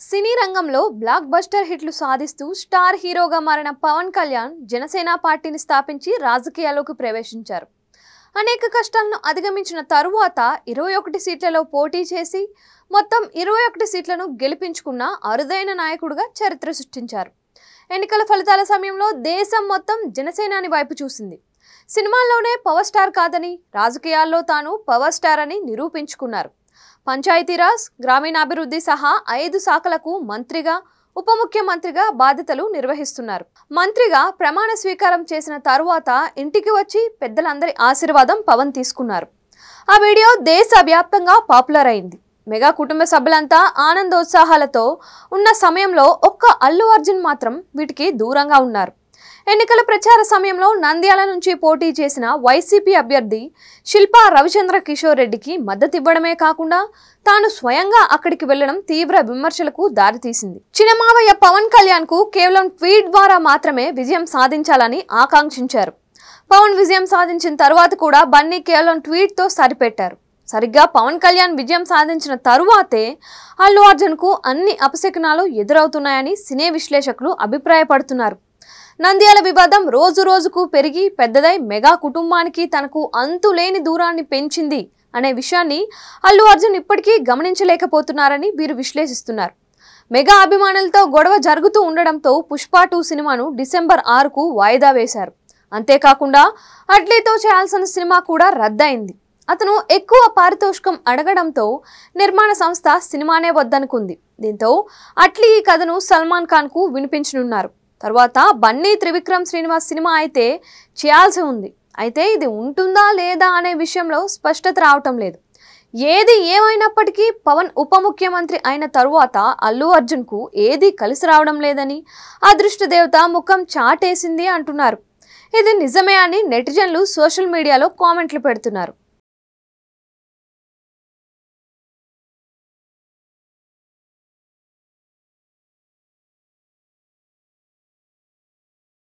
సినీ రంగంలో block buster హిట్లు సాధిస్తూ స్టార్ హీరోగా మారిన పవన్ కళ్యాణ్ జనసేన పార్టీని స్థాపించి రాజకీయాల్లోకి ప్రవేశించారు. అనేక కష్టాలను అధిగమించిన తరువాత 21 సీట్లలో పోటీ చేసి మొత్తం 21 సీట్లను గెలిపించుకున్న అరుదైన నాయకుడిగా చరిత్ర సృష్టించారు. ఎన్నికల ఫలితాల సమయంలో దేశం మొత్తం జనసేనాని వైపు చూసింది. సినిమాల్లోనే పవర్ స్టార్ కాదని రాజకీయాల్లో తాను పవర్ స్టార్ అని నిరూపించుకున్నారు. పంచాయతీరాజ్, గ్రామీణాభివృద్ధి సహా 5 శాఖలకు మంత్రిగా, ఉప ముఖ్యమంత్రిగా బాధ్యతలు నిర్వహిస్తున్నారు. మంత్రిగా ప్రమాణ స్వీకారం చేసిన తరువాత ఇంటికి వచ్చి పెద్దలందరి ఆశీర్వాదం పవన్ తీసుకున్నారు. ఆ వీడియో దేశవ్యాప్తంగా పాపులర్ అయింది. మెగా కుటుంబ సభ్యులంతా ఆనందోత్సాహాలతో ఉన్న సమయంలో ఒక్క అల్లు అర్జున్ మాత్రం వీటికి దూరంగా ఉన్నారు. ఎన్నికల ప్రచార సమయంలో నంద్యాల నుంచి పోటీ చేసిన వైసీపీ అభ్యర్థి శిల్పా రవిచంద్ర కిషోర్ రెడ్డికి మద్దతు ఇవ్వడమే కాకుండా తాను స్వయంగా అక్కడికి వెళ్లడం తీవ్ర విమర్శలకు దారితీసింది. చిన్నమావయ్య పవన్ కళ్యాణ్ కు కేవలం ట్వీట్ ద్వారా మాత్రమే విజయం సాధించాలని ఆకాంక్షించారు. పవన్ విజయం సాధించిన తర్వాత కూడా బన్నీ కేవలం ట్వీట్ తో సరిపెట్టారు. సరిగ్గా పవన్ కళ్యాణ్ విజయం సాధించిన తరువాతే అల్లు అర్జున్ కు అన్ని అపశకునాలు ఎదురవుతున్నాయని సినీ విశ్లేషకులు అభిప్రాయపడుతున్నారు. నంద్యాల వివాదం రోజు రోజుకు పెరిగి పెద్దదై మెగా కుటుంబానికి తనకు అంతులేని దూరాన్ని పెంచింది అనే విషయాన్ని అల్లు అర్జున్ ఇప్పటికీ గమనించలేకపోతున్నారని వీరు విశ్లేషిస్తున్నారు. మెగా అభిమానులతో గొడవ జరుగుతూ ఉండడంతో పుష్ప 2 సినిమాను డిసెంబర్ 6కు వాయిదా వేశారు. అంతేకాకుండా అట్లీతో చేయాల్సిన సినిమా కూడా రద్దయింది. అతను ఎక్కువ పారితోషికం అడగడంతో నిర్మాణ సంస్థ సినిమానే వద్దనుకుంది. దీంతో అట్లీ ఈ కథను సల్మాన్ ఖాన్ కు వినిపించనున్నారు. తర్వాత బన్నీ త్రివిక్రమ్ శ్రీనివాస్ సినిమా అయితే చేయాల్సి ఉంది. అయితే ఇది ఉంటుందా లేదా అనే విషయంలో స్పష్టత రావటం లేదు. ఏది ఏమైనప్పటికీ పవన్ ఉప ముఖ్యమంత్రి అయిన తరువాత అల్లు అర్జున్ కు ఏది కలిసి రావడం లేదని అదృష్ట దేవత ముఖం చాటేసింది అంటున్నారు. ఇది నిజమే అని నెటిజన్లు సోషల్ మీడియాలో కామెంట్లు పెడుతున్నారు.